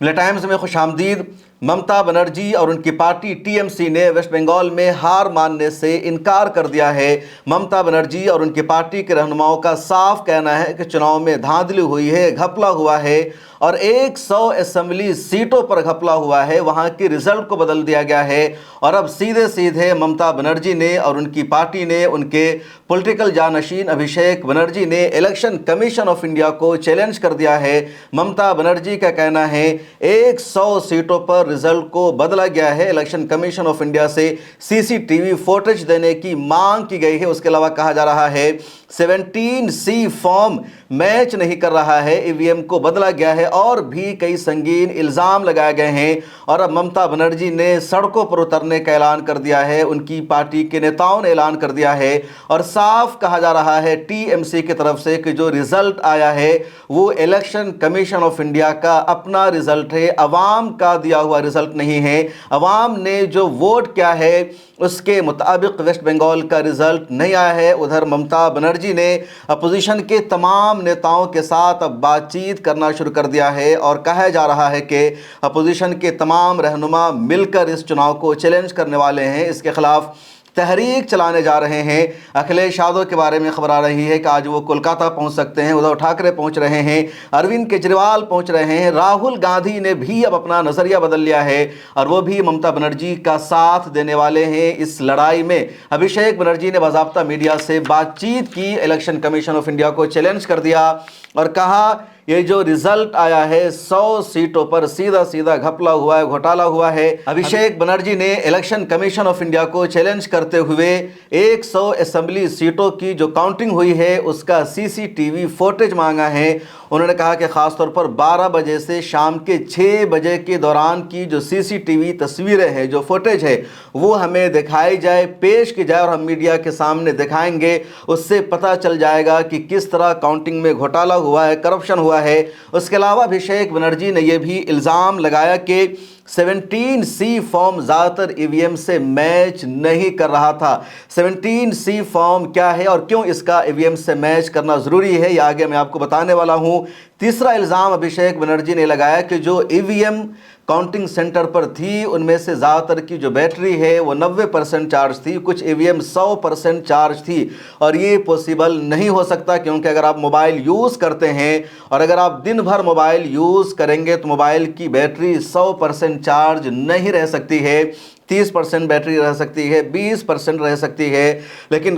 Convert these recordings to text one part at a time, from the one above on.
Play times में खुशामदीद। ममता बनर्जी और उनकी पार्टी टीएमसी ने वेस्ट बंगाल में हार मानने से इनकार कर दिया है। ममता बनर्जी और उनकी पार्टी के रहनुमाओं का साफ कहना है कि चुनाव में धांधली हुई है, घपला हुआ है और 100 असेंबली सीटों पर घपला हुआ है। वहां के रिजल्ट को बदल दिया गया है और अब सीधे सीधे ममता बनर्जी ने और उनकी पार्टी ने, उनके पॉलिटिकल जानशीन अभिषेक बनर्जी ने इलेक्शन कमीशन ऑफ इंडिया को चैलेंज कर दिया है। ममता बनर्जी का कहना है 100 सीटों पर रिजल्ट को बदला गया है। इलेक्शन कमीशन ऑफ इंडिया से सीसीटीवी फुटेज देने की मांग की गई है। उसके अलावा कहा जा रहा है 17C फॉर्म मैच नहीं कर रहा है, ईवीएम को बदला गया है और भी कई संगीन इल्जाम लगाए गए हैं। और अब ममता बनर्जी ने सड़कों पर उतरने का ऐलान कर दिया है, उनकी पार्टी के नेताओं ने ऐलान कर दिया है और साफ कहा जा रहा है टीएमसी की तरफ से कि जो रिजल्ट आया है वो इलेक्शन कमीशन ऑफ इंडिया का अपना रिजल्ट है, अवाम का दिया हुआ रिजल्ट नहीं है। अवाम ने जो वोट किया है उसके मुताबिक वेस्ट बंगाल का रिजल्ट नहीं आया है। उधर ममता बनर्जी ने अपोजिशन के तमाम नेताओं के साथ अब बातचीत करना शुरू कर दिया है और कहा जा रहा है कि अपोजिशन के तमाम रहनुमा मिलकर इस चुनाव को चैलेंज करने वाले हैं, इसके खिलाफ तहरीक चलाने जा रहे हैं। अखिलेश यादव के बारे में खबर आ रही है कि आज वो कोलकाता पहुंच सकते हैं, उद्धव ठाकरे पहुंच रहे हैं, अरविंद केजरीवाल पहुंच रहे हैं, राहुल गांधी ने भी अब अपना नजरिया बदल लिया है और वो भी ममता बनर्जी का साथ देने वाले हैं इस लड़ाई में। अभिषेक बनर्जी ने बाकायदा मीडिया से बातचीत की, इलेक्शन कमीशन ऑफ इंडिया को चैलेंज कर दिया और कहा ये जो रिजल्ट आया है 100 सीटों पर सीधा सीधा घपला हुआ है, घोटाला हुआ है। अभिषेक बनर्जी ने इलेक्शन कमीशन ऑफ इंडिया को चैलेंज करते हुए 100 असेंबली सीटों की जो काउंटिंग हुई है उसका सीसीटीवी फुटेज मांगा है। उन्होंने कहा कि खासतौर पर 12 बजे से शाम के 6 बजे के दौरान की जो सीसीटीवी तस्वीरें हैं, जो फुटेज है, वो हमें दिखाई जाए, पेश की जाए और हम मीडिया के सामने दिखाएंगे। उससे पता चल जाएगा कि किस तरह काउंटिंग में घोटाला हुआ है, करप्शन हुआ है। उसके अलावा अभिषेक बनर्जी ने यह भी इल्ज़ाम लगाया कि 17C फॉर्म ज़्यादातर ईवीएम से मैच नहीं कर रहा था। 17C फॉर्म क्या है और क्यों इसका ईवीएम से मैच करना ज़रूरी है, ये आगे मैं आपको बताने वाला हूँ। तीसरा इल्ज़ाम अभिषेक बनर्जी ने लगाया कि जो ईवीएम काउंटिंग सेंटर पर थी उनमें से ज़्यादातर की जो बैटरी है वो 90% चार्ज थी, कुछ ईवीएम 100% चार्ज थी और ये पॉसिबल नहीं हो सकता क्योंकि अगर आप मोबाइल यूज़ करते हैं और अगर आप दिन भर मोबाइल यूज़ करेंगे तो मोबाइल की बैटरी 100% चार्ज नहीं रह सकती है। 30% बैटरी रह सकती है, 20% रह सकती है। लेकिन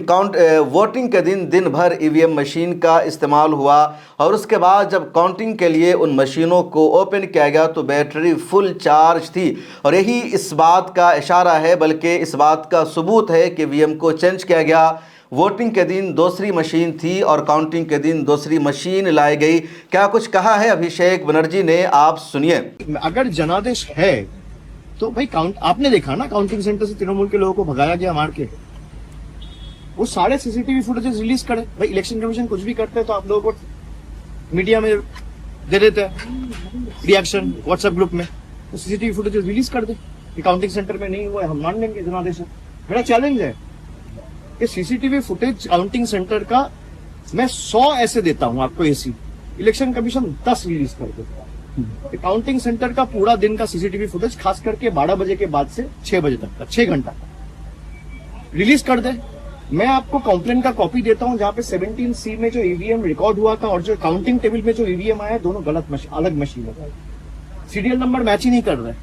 वोटिंग के दिन दिन भर ईवीएम मशीन का इस्तेमाल हुआ और उसके बाद जब काउंटिंग के लिए उन मशीनों को ओपन किया गया तो बैटरी फुल चार्ज थी और यही इस बात का इशारा है, बल्कि इस बात का सबूत है कि ईवीएम को चेंज किया गया। वोटिंग के दिन दूसरी मशीन थी और काउंटिंग के दिन दूसरी मशीन लाई गई। क्या कुछ कहा है अभिषेक बनर्जी ने, आप सुनिए। अगर जनादेश है तो भाई आपने देखा ना, काउंटिंग सेंटर से तृणमूल के लोगों को भगाया गया मार के। वो सारे सीसीटीवी फुटेजेस रिलीज करे। भाई इलेक्शन कमीशन कुछ भी करते हैं तो आप लोगों को मीडिया में दे देते हैं रिएक्शन व्हाट्सएप ग्रुप में, तो सीसीटीवी फुटेजेस रिलीज कर दे कि काउंटिंग सेंटर में नहीं हुआ है, हम मान लेंगे जनादेश। मेरा चैलेंज है कि सीसीटीवी फुटेज काउंटिंग सेंटर का मैं 100 ऐसे देता हूं आपको, एसी इलेक्शन कमीशन 10 रिलीज कर देता है। काउंटिंग सेंटर का पूरा दिन का सीसीटीवी फुटेज खास करके 12 बजे के बाद से 6 बजे तक का 6 घंटा रिलीज कर दे। मैं आपको कंप्लेंट का कॉपी देता हूं जहां पे 17C में जो ईवीएम रिकॉर्ड हुआ था और जो काउंटिंग टेबल में जो ईवीएम आया दोनों अलग मशीन है, सीरियल नंबर मैच ही नहीं कर रहे।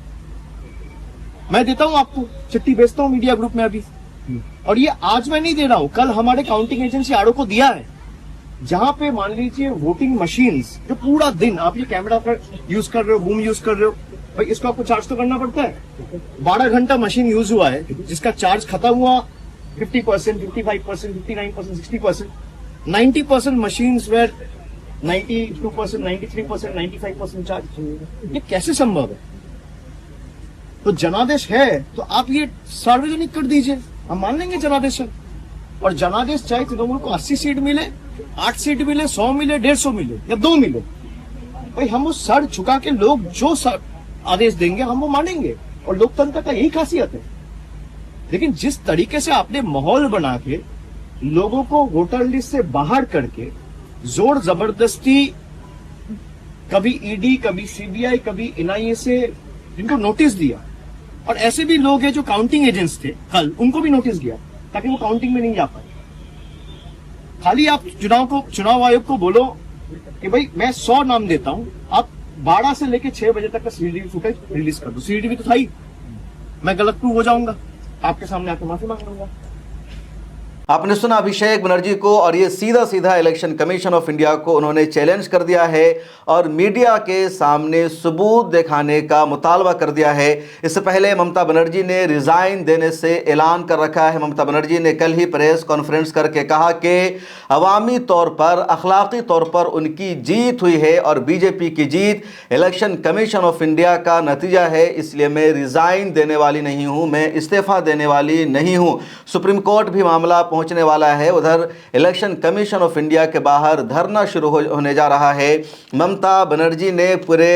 मैं देता हूं आपको, चिट्ठी भेजता हूं मीडिया ग्रुप में अभी। और ये आज मैं नहीं दे रहा हूं, कल हमारे काउंटिंग एजेंसी आरओ को दिया है, जहां पे मान लीजिए वोटिंग मशीन्स जो पूरा दिन आप ये कैमरा पर यूज कर रहे हो, बूम यूज कर रहे हो, भाई इसको आपको चार्ज तो करना पड़ता है। 12 घंटा मशीन यूज हुआ है जिसका चार्ज खत्म हुआ 50%, 55%, 59%, 60%, 90% मशीन्स वेर 92%, 93%, 95% चार्ज। ये कैसे संभव है? तो जनादेश है तो आप ये सार्वजनिक कर दीजिए, हम मान लेंगे जनादेश है। और जनादेश चाहे तृणमूल को 80 सीट मिले, 8 सीट मिले, 100 मिले, 150 मिले या 2 मिले, भाई हम वो सर झुका के लोग जो आदेश देंगे हम वो मानेंगे और लोकतंत्र का यही खासियत है। लेकिन जिस तरीके से आपने माहौल बना के लोगों को वोटर लिस्ट से बाहर करके जोर जबरदस्ती कभी ईडी, कभी सीबीआई, कभी एनआईए से जिनको नोटिस दिया, और ऐसे भी लोग हैं जो काउंटिंग एजेंट्स थे कल, उनको भी नोटिस दिया ताकि वो काउंटिंग में नहीं जा पाए। खाली आप चुनाव आयोग को बोलो कि भाई मैं 100 नाम देता हूं, आप 12 से लेके 6 बजे तक का सीसीटीवी फुटेज रिलीज कर दो। सीसीटीवी तो था ही, मैं गलत प्रूव हो जाऊंगा, आपके सामने आके माफी मांग लूंगा। आपने सुना अभिषेक बनर्जी को, और ये सीधा सीधा इलेक्शन कमीशन ऑफ इंडिया को उन्होंने चैलेंज कर दिया है और मीडिया के सामने सबूत दिखाने का मुतालबा कर दिया है। इससे पहले ममता बनर्जी ने रिजाइन देने से ऐलान कर रखा है। ममता बनर्जी ने कल ही प्रेस कॉन्फ्रेंस करके कहा कि अवामी तौर पर, अखलाकी तौर पर उनकी जीत हुई है और बीजेपी की जीत इलेक्शन कमीशन ऑफ इंडिया का नतीजा है, इसलिए मैं रिजाइन देने वाली नहीं हूँ, मैं इस्तीफा देने वाली नहीं हूँ। सुप्रीम कोर्ट भी मामला पहुंचने वाला है। उधर इलेक्शन कमीशन ऑफ इंडिया के बाहर धरना शुरू होने जा रहा है। ममता बनर्जी ने पूरे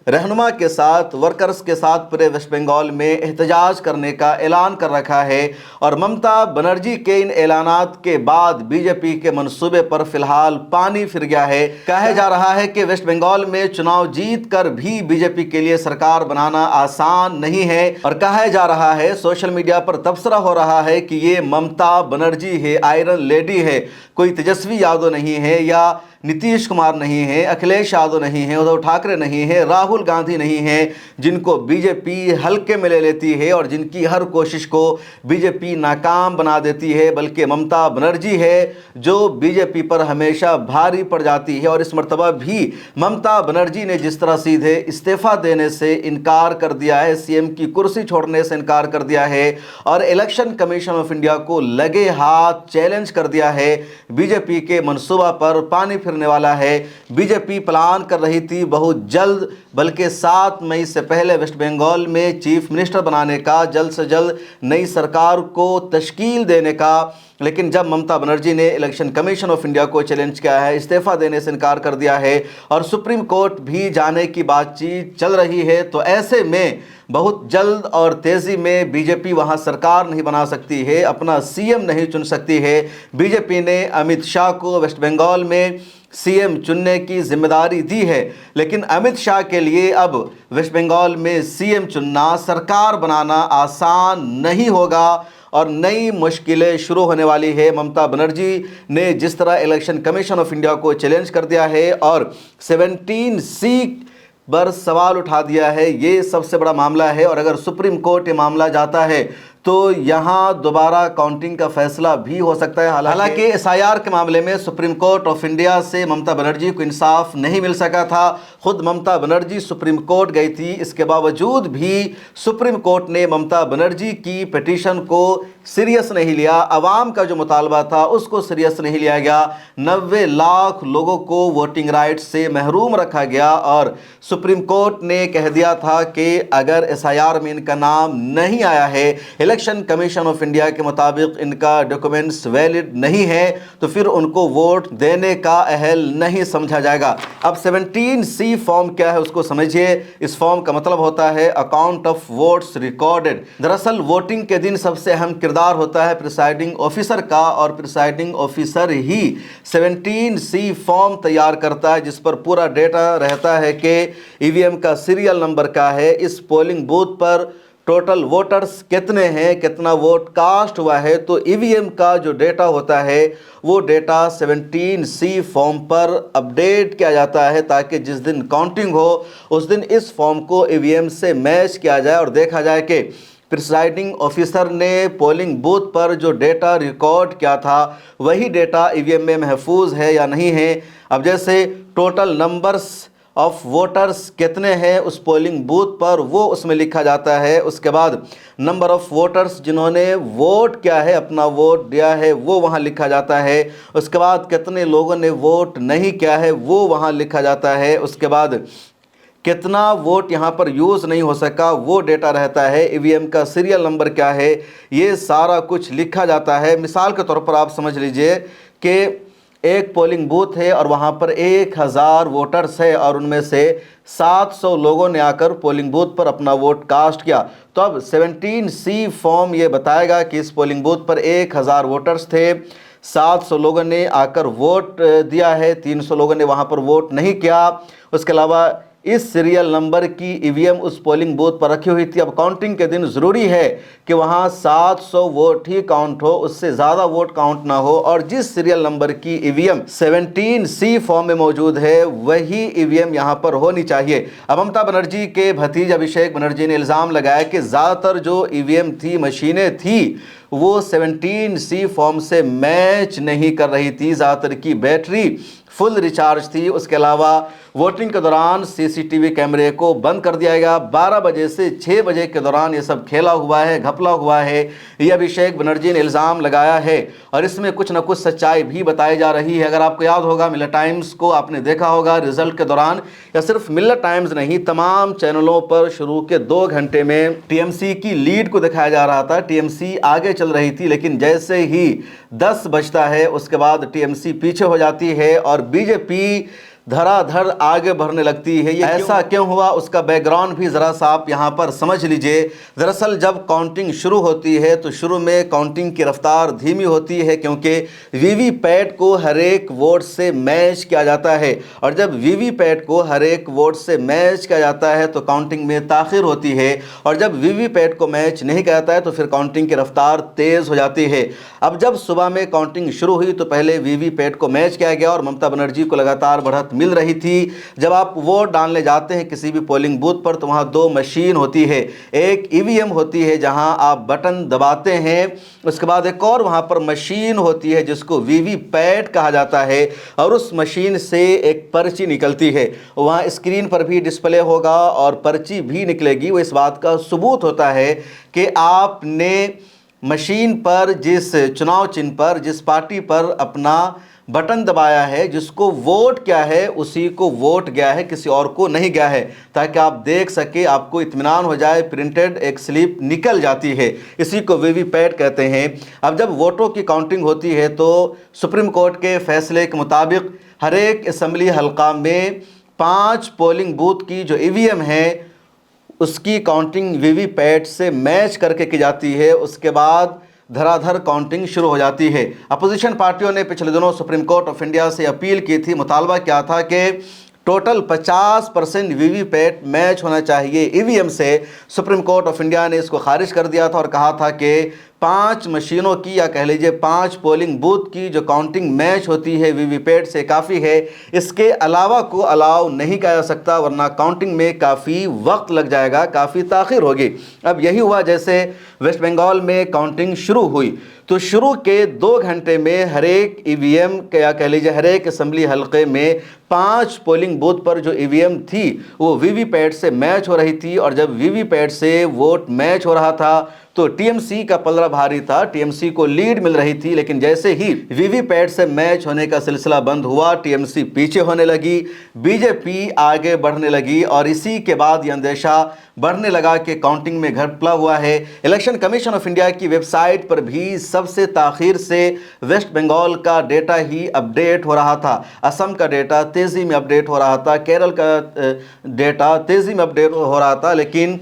रहनुमा के साथ, वर्कर्स के साथ पूरे वेस्ट बंगाल में एहतजाज करने का ऐलान कर रखा है और ममता बनर्जी के इन ऐलानात के बाद बीजेपी के मंसूबे पर फिलहाल पानी फिर गया है। कहा जा रहा है कि वेस्ट बंगाल में चुनाव जीत कर भी बीजेपी के लिए सरकार बनाना आसान नहीं है और कहा जा रहा है, सोशल मीडिया पर तबसरा हो रहा है कि ये ममता बनर्जी है, आयरन लेडी है, कोई तेजस्वी यादव नहीं है या नीतीश कुमार नहीं है, अखिलेश यादव नहीं है, उद्धव ठाकरे नहीं है, राहुल गांधी नहीं है, जिनको बीजेपी हल्के में ले लेती है और जिनकी हर कोशिश को बीजेपी नाकाम बना देती है, बल्कि ममता बनर्जी है जो बीजेपी पर हमेशा भारी पड़ जाती है। और इस मर्तबा भी ममता बनर्जी ने जिस तरह सीधे इस्तीफा देने से इनकार कर दिया है, सीएम की कुर्सी छोड़ने से इनकार कर दिया है और इलेक्शन कमीशन ऑफ इंडिया को लगे हाथ चैलेंज कर दिया है, बीजेपी के मनसूबा पर पानी फिरने वाला है। बीजेपी प्लान कर रही थी बहुत जल्द, बल्कि 7 मई से पहले वेस्ट बंगाल में चीफ मिनिस्टर बनाने का, जल्द से जल्द नई सरकार को तश्कील देने का, लेकिन जब ममता बनर्जी ने इलेक्शन कमीशन ऑफ इंडिया को चैलेंज किया है, इस्तीफा देने से इनकार कर दिया है और सुप्रीम कोर्ट भी जाने की बातचीत चल रही है, तो ऐसे में बहुत जल्द और तेज़ी में बीजेपी वहां सरकार नहीं बना सकती है, अपना सीएम नहीं चुन सकती है। बीजेपी ने अमित शाह को वेस्ट बंगाल में सीएम चुनने की जिम्मेदारी दी है, लेकिन अमित शाह के लिए अब वेस्ट बंगाल में सीएम चुनना, सरकार बनाना आसान नहीं होगा और नई मुश्किलें शुरू होने वाली है। ममता बनर्जी ने जिस तरह इलेक्शन कमीशन ऑफ इंडिया को चैलेंज कर दिया है और 17 सीट पर सवाल उठा दिया है, ये सबसे बड़ा मामला है और अगर सुप्रीम कोर्ट ये मामला जाता है तो यहाँ दोबारा काउंटिंग का फैसला भी हो सकता है। हालांकि एसआईआर के मामले में सुप्रीम कोर्ट ऑफ इंडिया से ममता बनर्जी को इंसाफ नहीं मिल सका था। खुद ममता बनर्जी सुप्रीम कोर्ट गई थी, इसके बावजूद भी सुप्रीम कोर्ट ने ममता बनर्जी की पिटीशन को सीरियस नहीं लिया। आवाम का जो मुतालबा था उसको सीरियस नहीं लिया गया। 90 लाख लोगों को वोटिंग राइट से महरूम रखा गया और सुप्रीम कोर्ट ने कह दिया था कि अगर एसआईआर में इनका नाम नहीं आया है, इलेक्शन कमीशन ऑफ इंडिया के मुताबिक इनका डॉक्यूमेंट्स वैलिड नहीं है, तो फिर उनको वोट देने का अहल नहीं समझा जाएगा। अब 17C फॉर्म क्या है उसको समझिए। इस फॉर्म का मतलब होता है अकाउंट ऑफ वोट्स रिकॉर्डेड। दरअसल वोटिंग के दिन सबसे अहम किरदार होता है प्रिसाइडिंग ऑफिसर का और प्रिसाइडिंग ऑफिसर ही 17C फॉर्म तैयार करता है, जिस पर पूरा डेटा रहता है कि ईवीएम का सीरियल नंबर क्या है, इस पोलिंग बूथ पर टोटल वोटर्स कितने हैं, कितना वोट कास्ट हुआ है। तो ईवीएम का जो डेटा होता है वो डेटा 17C फॉर्म पर अपडेट किया जाता है ताकि जिस दिन काउंटिंग हो उस दिन इस फॉर्म को ईवीएम से मैच किया जाए और देखा जाए कि प्रिसाइडिंग ऑफिसर ने पोलिंग बूथ पर जो डेटा रिकॉर्ड किया था वही डेटा ईवीएम में महफूज है या नहीं है। अब जैसे टोटल नंबर्स ऑफ वोटर्स कितने हैं उस पोलिंग बूथ पर वो उसमें लिखा जाता है। उसके बाद नंबर ऑफ वोटर्स जिन्होंने वोट किया है, अपना वोट दिया है, वो वहाँ लिखा जाता है। उसके बाद कितने लोगों ने वोट नहीं किया है वो वहाँ लिखा जाता है। उसके बाद कितना वोट यहाँ पर यूज़ नहीं हो सका वो डेटा रहता है। ईवीएम का सीरियल नंबर क्या है ये सारा कुछ लिखा जाता है। मिसाल के तौर पर आप समझ लीजिए कि एक पोलिंग बूथ है और वहाँ पर 1000 वोटर्स है और उनमें से 700 लोगों ने आकर पोलिंग बूथ पर अपना वोट कास्ट किया। तो अब 17C फॉर्म ये बताएगा कि इस पोलिंग बूथ पर 1000 वोटर्स थे, 700 लोगों ने आकर वोट दिया है, 300 लोगों ने वहां पर वोट नहीं किया। उसके अलावा इस सीरियल नंबर की ईवीएम उस पोलिंग बूथ पर रखी हुई थी। अब काउंटिंग के दिन ज़रूरी है कि वहां 700 वोट ही काउंट हो, उससे ज़्यादा वोट काउंट ना हो, और जिस सीरियल नंबर की ईवीएम 17C फॉर्म में मौजूद है वही ईवीएम यहां पर होनी चाहिए। अब ममता बनर्जी के भतीजे अभिषेक बनर्जी ने इल्ज़ाम लगाया कि ज़्यादातर जो ईवीएम थी, मशीनें थी, वो 17C फॉर्म से मैच नहीं कर रही थी, ज़्यादातर की बैटरी फुल रिचार्ज थी। उसके अलावा वोटिंग के दौरान सीसीटीवी कैमरे को बंद कर दिया गया। 12 बजे से 6 बजे के दौरान ये सब खेला हुआ है, घपला हुआ है, ये अभिषेक बनर्जी ने इल्ज़ाम लगाया है, और इसमें कुछ ना कुछ सच्चाई भी बताई जा रही है। अगर आपको याद होगा, मिलर टाइम्स को आपने देखा होगा रिजल्ट के दौरान, या सिर्फ मिलर टाइम्स नहीं, तमाम चैनलों पर शुरू के 2 घंटे में टीएमसी की लीड को दिखाया जा रहा था। टीएमसी आगे चल रही थी, लेकिन जैसे ही 10 बजता है उसके बाद टीएमसी पीछे हो जाती है और बीजेपी धड़ाधड़ आगे बढ़ने लगती है। ये ऐसा क्यों हुआ, उसका बैकग्राउंड भी ज़रा सा आप यहाँ पर समझ लीजिए। दरअसल जब काउंटिंग शुरू होती है तो शुरू में काउंटिंग की रफ्तार धीमी होती है, क्योंकि वीवीपैट को हर एक वोट से मैच किया जाता है, और जब वीवीपैट को हर एक वोट से मैच किया जाता है तो काउंटिंग में ताख़िर होती है, और जब वीवीपैट को मैच नहीं किया जाता है तो फिर काउंटिंग की रफ्तार तेज़ हो जाती है। अब जब सुबह में काउंटिंग शुरू हुई तो पहले वीवीपैट को मैच किया गया और ममता बनर्जी को लगातार बढ़त मिल रही थी। जब आप वोट डालने जाते हैं किसी भी पोलिंग बूथ पर तो वहां 2 मशीन होती है, एक ईवीएम होती है जहां आप बटन दबाते हैं, उसके बाद एक और वहां पर मशीन होती है जिसको वीवीपैट कहा जाता है, और उस मशीन से एक पर्ची निकलती है। वहां स्क्रीन पर भी डिस्प्ले होगा और पर्ची भी निकलेगी। वो इस बात का सबूत होता है कि आपने मशीन पर जिस चुनाव चिन्ह पर, जिस पार्टी पर अपना बटन दबाया है, जिसको वोट क्या है उसी को वोट गया है, किसी और को नहीं गया है, ताकि आप देख सके, आपको इत्मीनान हो जाए। प्रिंटेड एक स्लिप निकल जाती है, इसी को वीवीपैट कहते हैं। अब जब वोटों की काउंटिंग होती है तो सुप्रीम कोर्ट के फैसले के मुताबिक हर एक असम्बली हल्का में 5 पोलिंग बूथ की जो ईवीएम है उसकी काउंटिंग वीवीपैट से मैच करके की जाती है। उसके बाद धड़ाधड़ काउंटिंग शुरू हो जाती है। अपोजिशन पार्टियों ने पिछले दिनों सुप्रीम कोर्ट ऑफ इंडिया से अपील की थी, मुतालबा किया था कि टोटल 50% वीवीपैट मैच होना चाहिए ईवीएम से। सुप्रीम कोर्ट ऑफ इंडिया ने इसको खारिज कर दिया था और कहा था कि 5 मशीनों की, या कह लीजिए 5 पोलिंग बूथ की जो काउंटिंग मैच होती है वीवीपैट से काफ़ी है, इसके अलावा को अलाउ नहीं किया जा सकता, वरना काउंटिंग में काफ़ी वक्त लग जाएगा, काफ़ी ताख़िर होगी। अब यही हुआ, जैसे वेस्ट बंगाल में काउंटिंग शुरू हुई तो शुरू के 2 घंटे में हर एक ईवीएम, या कह लीजिए हर एक असम्बली हल्के में 5 पोलिंग बूथ पर जो ईवीएम थी वो वीवीपैट से मैच हो रही थी, और जब वीवीपैट से वोट मैच हो रहा था तो टीएमसी का पलड़ा भारी था, टीएमसी को लीड मिल रही थी। लेकिन जैसे ही वीवीपैट से मैच होने का सिलसिला बंद हुआ, टीएमसी पीछे होने लगी, बीजेपी आगे बढ़ने लगी, और इसी के बाद यह अंदेशा बढ़ने लगा कि काउंटिंग में घपला हुआ है। इलेक्शन कमीशन ऑफ इंडिया की वेबसाइट पर भी सबसे ताख़ीर से वेस्ट बंगाल का डेटा ही अपडेट हो रहा था, असम का डेटा तेज़ी में अपडेट हो रहा था, केरल का डेटा तेज़ी में अपडेट हो रहा था, लेकिन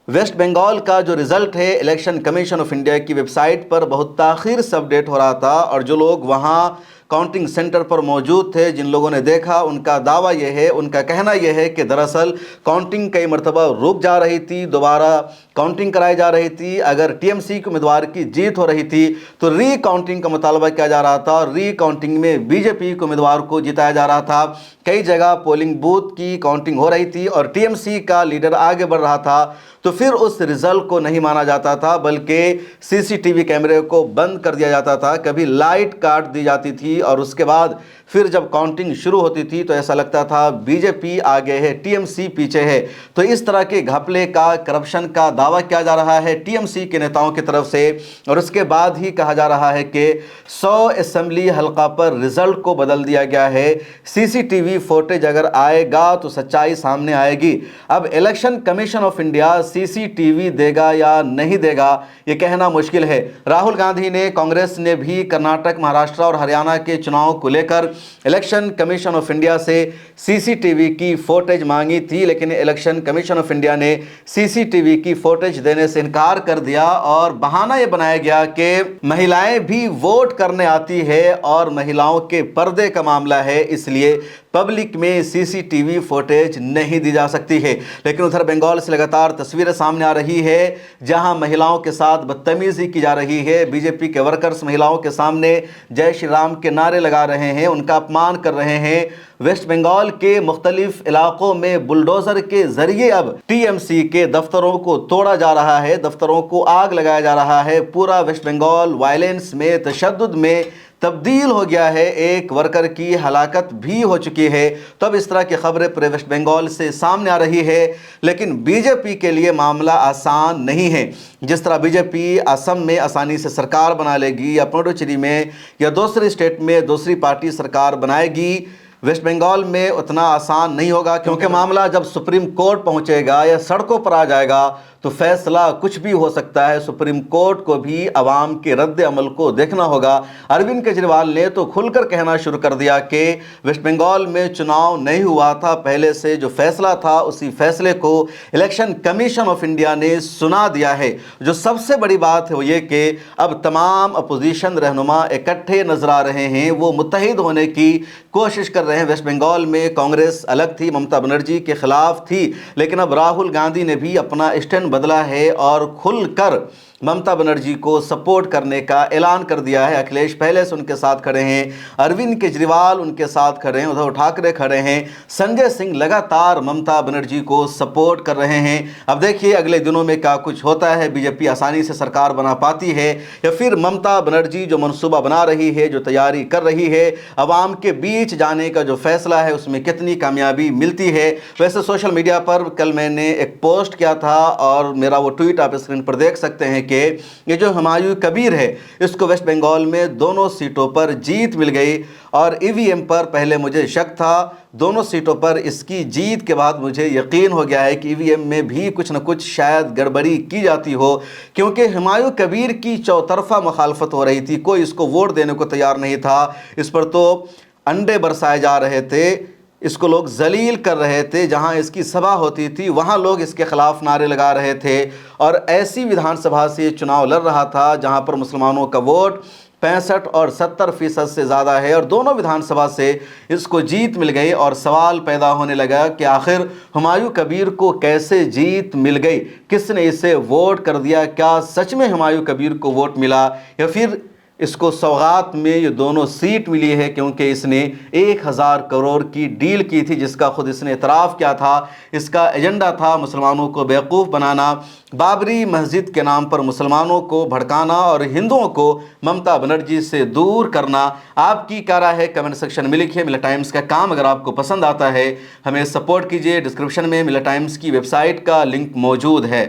वेस्ट बंगाल का जो रिज़ल्ट है इलेक्शन कमीशन ऑफ इंडिया की वेबसाइट पर बहुत ताख़ीर से अपडेट हो रहा था। और जो लोग वहाँ काउंटिंग सेंटर पर मौजूद थे, जिन लोगों ने देखा, उनका दावा यह है, उनका कहना यह है कि दरअसल काउंटिंग कई मरतबा रुक जा रही थी, दोबारा काउंटिंग कराई जा रही थी। अगर टीएमसी के उम्मीदवार की जीत हो रही थी तो री काउंटिंग का मुतालबा किया जा रहा था, और री काउंटिंग में बीजेपी के उम्मीदवार को जिताया जा रहा था। कई जगह पोलिंग बूथ की काउंटिंग हो रही थी और टीएमसी का लीडर आगे बढ़ रहा था, तो फिर उस रिजल्ट को नहीं माना जाता था, बल्कि सीसीटीवी कैमरे को बंद कर दिया जाता था, कभी लाइट काट दी जाती थी, और उसके बाद फिर जब काउंटिंग शुरू होती थी तो ऐसा लगता था बीजेपी आगे है, टीएमसी पीछे है। तो इस तरह के घपले का, करप्शन का दावा किया जा रहा है टीएमसी के नेताओं की तरफ से, और उसके बाद ही कहा जा रहा है कि 100 असेंबली हल्का पर रिजल्ट को बदल दिया गया है। सीसीटीवी फुटेज अगर आएगा तो सच्चाई सामने आएगी। अब election commission of India CCTV देगा या नहीं देगा ये कहना मुश्किल है। राहुल गांधी ने, कांग्रेस ने भी कर्नाटक, महाराष्ट्र और हरियाणा के चुनाव को लेकर इलेक्शन कमीशन ऑफ इंडिया से सीसीटीवी की फुटेज मांगी थी, लेकिन इलेक्शन कमीशन ऑफ इंडिया ने सीसीटीवी की फुटेज देने से इनकार कर दिया और बहाना यह बनाया गया कि महिलाएं भी वोट करने आती है और महिलाओं के पर्दे का मामला है, इसलिए पब्लिक में सीसीटीवी फुटेज नहीं दी जा सकती है। लेकिन उधर बंगाल से लगातार तस्वीरें सामने आ रही है जहां महिलाओं के साथ बदतमीजी की जा रही है। बीजेपी के वर्कर्स महिलाओं के सामने जय श्री राम के नारे लगा रहे हैं, उनका अपमान कर रहे हैं। वेस्ट बंगाल के मुख्तलिफ इलाकों में बुलडोजर के जरिए अब टीएमसी के दफ्तरों को तोड़ा जा रहा है, दफ्तरों को आग लगाया जा रहा है। पूरा वेस्ट बंगाल वायलेंस में, तशद्दुद में तब्दील हो गया है। एक वर्कर की हलाकत भी हो चुकी है। तो अब इस तरह की खबरें पूरे वेस्ट बंगाल से सामने आ रही है। लेकिन बीजेपी के लिए मामला आसान नहीं है। जिस तरह बीजेपी असम में आसानी से सरकार बना लेगी या पुडुचेरी में या दूसरी स्टेट में दूसरी पार्टी सरकार बनाएगी, वेस्ट बंगाल में उतना आसान नहीं होगा, क्योंकि मामला जब सुप्रीम कोर्ट पहुंचेगा या सड़कों पर आ जाएगा तो फैसला कुछ भी हो सकता है। सुप्रीम कोर्ट को भी अवाम के रद्द अमल को देखना होगा। अरविंद केजरीवाल ने तो खुलकर कहना शुरू कर दिया कि वेस्ट बंगाल में चुनाव नहीं हुआ था, पहले से जो फैसला था उसी फैसले को इलेक्शन कमीशन ऑफ इंडिया ने सुना दिया है। जो सबसे बड़ी बात है वो ये कि अब तमाम अपोजिशन रहनुमा इकट्ठे नजर आ रहे हैं, वो मुत्तहिद होने की कोशिश कर रहे हैं। वेस्ट बंगाल में कांग्रेस अलग थी, ममता बनर्जी के खिलाफ थी, लेकिन अब राहुल गांधी ने भी अपना स्टैंड बदला है और खुलकर ममता बनर्जी को सपोर्ट करने का ऐलान कर दिया है। अखिलेश पहले से उनके साथ खड़े हैं, अरविंद केजरीवाल उनके साथ खड़े हैं, उद्धव ठाकरे खड़े हैं, संजय सिंह लगातार ममता बनर्जी को सपोर्ट कर रहे हैं। अब देखिए अगले दिनों में क्या कुछ होता है। बीजेपी आसानी से सरकार बना पाती है या फिर ममता बनर्जी जो मनसूबा बना रही है, जो तैयारी कर रही है, अवाम के बीच जाने का जो फैसला है उसमें कितनी कामयाबी मिलती है। वैसे सोशल मीडिया पर कल मैंने एक पोस्ट किया था और मेरा वो ट्वीट आप स्क्रीन पर देख सकते हैं कि ये जो हुमायूं कबीर है इसको वेस्ट बंगाल में दोनों सीटों पर जीत मिल गई। और ईवीएम पर पहले मुझे शक था, दोनों सीटों पर इसकी जीत के बाद मुझे यकीन हो गया है कि ईवीएम में भी कुछ न कुछ शायद गड़बड़ी की जाती हो, क्योंकि हुमायूं कबीर की चौतरफा मुखालफत हो रही थी, कोई इसको वोट देने को तैयार नहीं था। इस पर तो अंडे बरसाए जा रहे थे, इसको लोग जलील कर रहे थे, जहां इसकी सभा होती थी वहां लोग इसके खिलाफ नारे लगा रहे थे। और ऐसी विधानसभा से चुनाव लड़ रहा था जहां पर मुसलमानों का वोट 65 और 70% से ज़्यादा है और दोनों विधानसभा से इसको जीत मिल गई। और सवाल पैदा होने लगा कि आखिर हुमायूं कबीर को कैसे जीत मिल गई, किसने इसे वोट कर दिया, क्या सच में हुमायूं कबीर को वोट मिला या फिर इसको सौगात में ये दोनों सीट मिली है क्योंकि इसने 1000 करोड़ की डील की थी, जिसका खुद इसने इतराफ़ किया था। इसका एजेंडा था मुसलमानों को बेवकूफ़ बनाना, बाबरी मस्जिद के नाम पर मुसलमानों को भड़काना और हिंदुओं को ममता बनर्जी से दूर करना। आपकी क्या राय है कमेंट सेक्शन में लिखिए। मिला टाइम्स का काम अगर आपको पसंद आता है हमें सपोर्ट कीजिए। डिस्क्रिप्शन में मिला टाइम्स की वेबसाइट का लिंक मौजूद है।